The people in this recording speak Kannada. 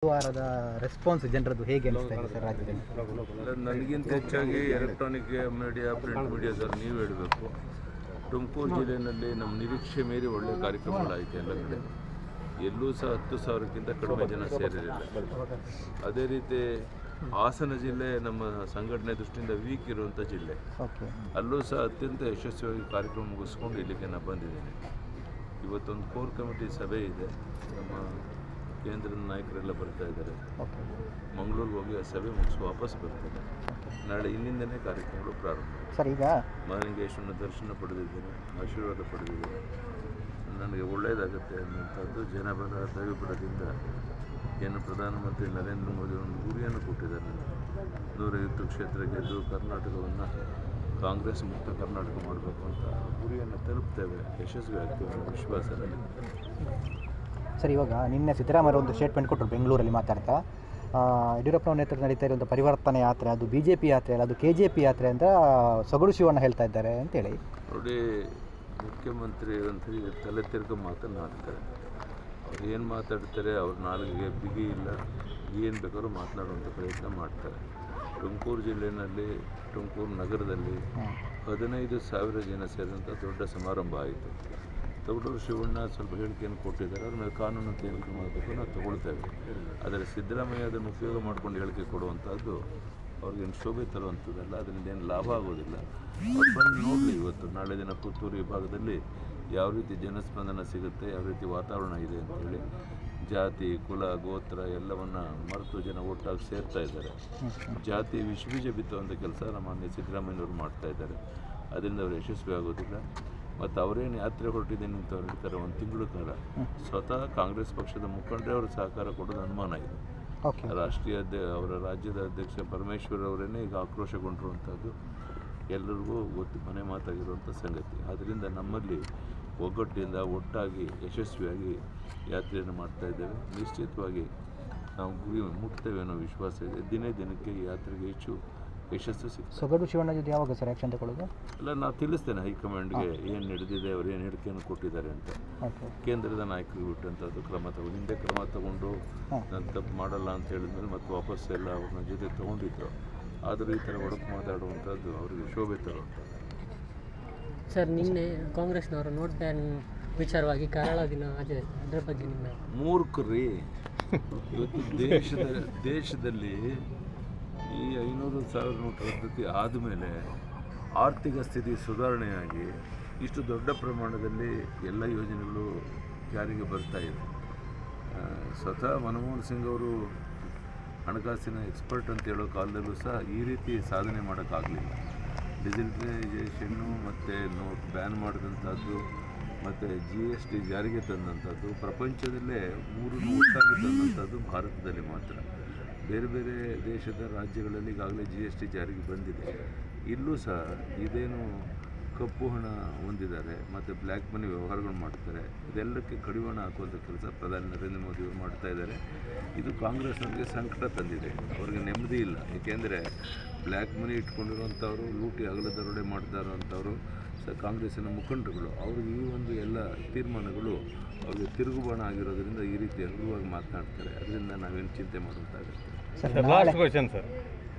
ವಾರದ ರೆಸ್ಪಾನ್ಸ್ ಜನರದ್ದು ಹೇಗೆ ಅನಿಸ್ತಾ ಇದೆ ಸರ್ ರಾಜ್ಯದಲ್ಲಿ? ನನಗಿಂತ ಹೆಚ್ಚಾಗಿ ಎಲೆಕ್ಟ್ರಾನಿಕ್ ಮೀಡಿಯಾ, ಪ್ರಿಂಟ್ ಮೀಡಿಯಾದವ್ರು ನೀವು ಹೇಳಬೇಕು. ತುಮಕೂರು ಜಿಲ್ಲೆಯಲ್ಲಿ ನಮ್ಮ ನಿರೀಕ್ಷೆ ಮೀರಿ ಒಳ್ಳೆಯ ಕಾರ್ಯಕ್ರಮಗಳಾಯಿತು. ಎಲ್ಲ ಕಡೆ ಎಲ್ಲೂ ಸಹ 10,000ಕ್ಕಿಂತ ಕಡಿಮೆ ಜನ ಸೇರಿರಲಿಲ್ಲ. ಅದೇ ರೀತಿ ಹಾಸನ ಜಿಲ್ಲೆ ನಮ್ಮ ಸಂಘಟನೆ ದೃಷ್ಟಿಯಿಂದ ವೀಕ್ ಇರುವಂಥ ಜಿಲ್ಲೆ, ಅಲ್ಲೂ ಸಹ ಅತ್ಯಂತ ಯಶಸ್ವಿಯಾಗಿ ಕಾರ್ಯಕ್ರಮ ಮುಗಿಸ್ಕೊಂಡು ಇಲ್ಲಿಗೆ ನಾನು ಬಂದಿದ್ದೇನೆ. ಇವತ್ತೊಂದು ಕೋರ್ ಕಮಿಟಿ ಸಭೆ ಇದೆ. ನಮ್ಮ ಕೇಂದ್ರದ ನಾಯಕರೆಲ್ಲ ಬರ್ತಾ ಇದ್ದಾರೆ. ಮಂಗಳೂರಿಗೆ ಹೋಗಿ ಆ ಸಭೆ ಮುಗಿಸಿ ವಾಪಸ್ ಬರ್ತಾರೆ. ನಾಳೆ ಇಲ್ಲಿಂದನೇ ಕಾರ್ಯಕ್ರಮಗಳು ಪ್ರಾರಂಭ. ಸರ್, ಈಗ ಮಹಾಲಿಂಗೇಶ್ವರನ ದರ್ಶನ ಪಡೆದಿದ್ದೇನೆ, ಆಶೀರ್ವಾದ ಪಡೆದಿದ್ದೇನೆ. ನನಗೆ ಒಳ್ಳೆಯದಾಗುತ್ತೆ ಅನ್ನುವಂಥದ್ದು ಜನಬಲ ದೈವಬಲದಿಂದ ಏನು ಪ್ರಧಾನಮಂತ್ರಿ ನರೇಂದ್ರ ಮೋದಿ ಒಂದು ಗುರಿಯನ್ನು ಕೊಟ್ಟಿದ್ದಾರೆ. 150 ಕ್ಷೇತ್ರ ಗೆದ್ದು ಕರ್ನಾಟಕವನ್ನು ಕಾಂಗ್ರೆಸ್ ಮುಕ್ತ ಕರ್ನಾಟಕ ಮಾಡಬೇಕು ಅಂತ ಗುರಿಯನ್ನು ತಲುಪ್ತೇವೆ, ಯಶಸ್ವಿ ಆಗ್ತೇವೆ ಅನ್ನೋ ವಿಶ್ವಾಸ ನನಗೆ. ಸರ್, ಇವಾಗ ನಿನ್ನೆ ಸಿದ್ದರಾಮಯ್ಯ ಒಂದು ಸ್ಟೇಟ್ಮೆಂಟ್ ಕೊಟ್ಟರು ಬೆಂಗಳೂರಲ್ಲಿ ಮಾತಾಡ್ತಾ, ಯಡಿಯೂರಪ್ಪನವ್ರ ನೇತೃತ್ವ ನಡೀತಾ ಇರುವಂಥ ಪರಿವರ್ತನೆ ಯಾತ್ರೆ ಅದು BJP ಯಾತ್ರೆ ಅಲ್ಲ, ಅದು KJP ಯಾತ್ರೆ ಅಂತ ಸೊಗಡು ಶಿವಣ್ಣ ಹೇಳ್ತಾ ಇದ್ದಾರೆ ಅಂತೇಳಿ. ನೋಡಿ, ಮುಖ್ಯಮಂತ್ರಿ ಅಂತೇಳಿ ತಲೆ ತಿರ್ಗ ಮಾತನಾಡ್ತಾರೆ. ಅವ್ರು ಏನು ಮಾತಾಡ್ತಾರೆ, ಅವ್ರ ನಾಲ್ಗೆಗೆ ಬಿಗಿ ಇಲ್ಲ, ಏನು ಬೇಕಾದ್ರೂ ಮಾತನಾಡುವಂಥ ಪ್ರಯತ್ನ ಮಾಡ್ತಾರೆ. ತುಮಕೂರು ಜಿಲ್ಲೆಯಲ್ಲಿ, ತುಮಕೂರು ನಗರದಲ್ಲಿ 15,000 ಜನ ಸೇರಿದಂಥ ದೊಡ್ಡ ಸಮಾರಂಭ ಆಯಿತು. ಸೊಗಡು ಶಿವಣ್ಣ ಸ್ವಲ್ಪ ಹೇಳಿಕೆಯನ್ನು ಕೊಟ್ಟಿದ್ದಾರೆ. ಅವ್ರ ಮೇಲೆ ಕಾನೂನು ಅಂತ ಏನು ಮಾಡಬೇಕು ನಾವು ತಗೊಳ್ತೇವೆ. ಆದರೆ ಸಿದ್ದರಾಮಯ್ಯ ಅದನ್ನು ಉಪಯೋಗ ಮಾಡ್ಕೊಂಡು ಹೇಳಿಕೆ ಕೊಡುವಂಥದ್ದು ಅವ್ರಿಗೇನು ಶೋಭೆ ತರುವಂಥದ್ದಲ್ಲ, ಅದರಿಂದ ಏನು ಲಾಭ ಆಗೋದಿಲ್ಲ. ಅವ್ರು ಬಂದು ನೋಡಲಿ ಇವತ್ತು ನಾಳೆ ದಿನ ಪುತ್ತೂರು ವಿಭಾಗದಲ್ಲಿ ಯಾವ ರೀತಿ ಜನಸ್ಪಂದನ ಸಿಗುತ್ತೆ, ಯಾವ ರೀತಿ ವಾತಾವರಣ ಇದೆ ಅಂಥೇಳಿ. ಜಾತಿ, ಕುಲ, ಗೋತ್ರ ಎಲ್ಲವನ್ನು ಮರೆತು ಜನ ಒಟ್ಟಾಗಿ ಸೇರ್ತಾ ಇದ್ದಾರೆ. ಜಾತಿ ವಿಷಬೀಜ ಬಿತ್ತುವಂಥ ಕೆಲಸ ನಮ್ಮ ಮಾನ್ಯ ಸಿದ್ದರಾಮಯ್ಯನವರು ಮಾಡ್ತಾ ಇದ್ದಾರೆ. ಅದರಿಂದ ಅವರು ಯಶಸ್ವಿ ಆಗೋದಿಲ್ಲ. ಮತ್ತು ಅವರೇನು ಯಾತ್ರೆ ಹೊರಟಿದ್ದೇನೆ ಅಂತ ಅವ್ರು ಹೇಳ್ತಾರೆ. ಒಂದು ತಿಂಗಳ ಕಾಲ ಸ್ವತಃ ಕಾಂಗ್ರೆಸ್ ಪಕ್ಷದ ಮುಖಂಡರೇ ಅವರು ಸಹಕಾರ ಕೊಡೋದು ಅನುಮಾನ ಇದೆ. ಅವರ ರಾಜ್ಯದ ಅಧ್ಯಕ್ಷ ಪರಮೇಶ್ವರ್ ಅವರೇನೇ ಈಗ ಆಕ್ರೋಶಗೊಂಡಿರುವಂಥದ್ದು ಎಲ್ಲರಿಗೂ ಮನೆ ಮಾತಾಗಿರುವಂಥ ಸಂಗತಿ. ಆದ್ದರಿಂದ ನಮ್ಮಲ್ಲಿ ಒಗ್ಗಟ್ಟಿನಿಂದ ಒಟ್ಟಾಗಿ ಯಶಸ್ವಿಯಾಗಿ ಯಾತ್ರೆಯನ್ನು ಮಾಡ್ತಾ ಇದ್ದೇವೆ. ನಿಶ್ಚಿತವಾಗಿ ನಾವು ಗುರಿ ಮುಟ್ತೇವೆ ಅನ್ನೋ ವಿಶ್ವಾಸ ಇದೆ. ದಿನೇ ದಿನಕ್ಕೆ ಈ ಯಾತ್ರೆಗೆ ಹೆಚ್ಚು ಯಶಸ್ಸು ಸಿಗ್ತದೆ. ಸೊಗಡು ಶಿವಣ್ಣ ಜೊತೆ ಯಾವಾಗ ಸರ್ ಆ್ಯಕ್ಷನ್ ತಗೊಳ್ಳೋದು? ಅಲ್ಲ, ನಾವು ತಿಳಿಸ್ತೇನೆ ಹೈಕಮಾಂಡ್ಗೆ ಏನು ನಡೆದಿದೆ, ಅವರು ಏನು ಹೇಳಿಕೆಯನ್ನು ಕೊಟ್ಟಿದ್ದಾರೆ ಅಂತ. ಕೇಂದ್ರದ ನಾಯಕರಿಗೆ ಬಿಟ್ಟಂಥದ್ದು ಕ್ರಮ ತಗೊಂಡು, ಹಿಂದೆ ಕ್ರಮ ತಗೊಂಡು ನಾನು ತಪ್ಪು ಮಾಡಲ್ಲ ಅಂತ ಹೇಳಿದ್ಮೇಲೆ ಮತ್ತೆ ವಾಪಸ್ ಎಲ್ಲ ಅವ್ರನ್ನ ಜೊತೆ ತೊಗೊಂಡಿದ್ರು. ಆದರೂ ಈ ಥರ ಒಡಕು ಮಾತಾಡುವಂಥದ್ದು ಅವರಿಗೆ ಶೋಭೆ ತರುವಂಥದ್ದು. ಸರ್, ನಿನ್ನೆ ಕಾಂಗ್ರೆಸ್ನವರು ನೋಟ್ ಬ್ಯಾನ್ ವಿಚಾರವಾಗಿ ಕರಾಳ ದಿನ ಆಚರಿಸಿದ ಅದರ ಬಗ್ಗೆ ನಿಮ್ಮ ಮೂರ್ಖರಿ. ಇವತ್ತು ದೇಶದಲ್ಲಿ ಈ 500,000 ನೋಟ್ ರದ್ದತಿ ಆದಮೇಲೆ ಆರ್ಥಿಕ ಸ್ಥಿತಿ ಸುಧಾರಣೆಯಾಗಿ ಇಷ್ಟು ದೊಡ್ಡ ಪ್ರಮಾಣದಲ್ಲಿ ಎಲ್ಲ ಯೋಜನೆಗಳು ಜಾರಿಗೆ ಬರ್ತಾ ಇದೆ. ಸ್ವತಃ ಮನಮೋಹನ್ ಸಿಂಗ್ ಅವರು ಹಣಕಾಸಿನ ಎಕ್ಸ್ಪರ್ಟ್ ಅಂತ ಹೇಳೋ ಕಾಲದಲ್ಲೂ ಸಹ ಈ ರೀತಿ ಸಾಧನೆ ಮಾಡೋಕ್ಕಾಗಲಿಲ್ಲ. ಡಿಜಿಟಲೈಸೇಷನ್ನು ಮತ್ತು ನೋಟ್ ಬ್ಯಾನ್ ಮಾಡಿದಂಥದ್ದು ಮತ್ತು GST ಜಾರಿಗೆ ತಂದಂಥದ್ದು ಪ್ರಪಂಚದಲ್ಲೇ ಮೂರನ್ನು ಒಟ್ಟಾಗಿ ತಂದಂಥದ್ದು ಭಾರತದಲ್ಲಿ ಮಾತ್ರ. ಬೇರೆ ಬೇರೆ ದೇಶದ ರಾಜ್ಯಗಳಲ್ಲಿ ಈಗಾಗಲೇ GST ಜಾರಿಗೆ ಬಂದಿದೆ. ಇಲ್ಲೂ ಸಹ ಇದೇನು ಕಪ್ಪು ಹಣ ಹೊಂದಿದ್ದಾರೆ ಮತ್ತು ಬ್ಲ್ಯಾಕ್ ಮನಿ ವ್ಯವಹಾರಗಳು ಮಾಡ್ತಾರೆ, ಇದೆಲ್ಲಕ್ಕೆ ಕಡಿವಾಣ ಹಾಕುವಂಥ ಕೆಲಸ ಪ್ರಧಾನಿ ನರೇಂದ್ರ ಮೋದಿ ಅವರು ಮಾಡ್ತಾ ಇದ್ದಾರೆ. ಇದು ಕಾಂಗ್ರೆಸ್ನವರಿಗೆ ಸಂಕಟ ತಂದಿದೆ, ಅವ್ರಿಗೆ ನೆಮ್ಮದಿ ಇಲ್ಲ. ಏಕೆಂದರೆ ಬ್ಲ್ಯಾಕ್ ಮನಿ ಇಟ್ಕೊಂಡಿರುವಂಥವ್ರು, ಲೂಟಿ ಅಗಲ ದರೋಡೆ ಮಾಡ್ತಾ ಇರೋವಂಥವ್ರು ಕಾಂಗ್ರೆಸ್ಸಿನ ಮುಖಂಡರುಗಳು. ಅವ್ರಿಗೆ ಈ ಒಂದು ಎಲ್ಲ ತೀರ್ಮಾನಗಳು ಅವ್ರಿಗೆ ತಿರುಗುಬಾಣ ಆಗಿರೋದ್ರಿಂದ ಈ ರೀತಿ ಹಗುರವಾಗಿ ಮಾತನಾಡ್ತಾರೆ. ಅದರಿಂದ ನಾವೇನು ಚಿಂತೆ ಮಾಡುವಂತಾಗುತ್ತೆ. Last question sir,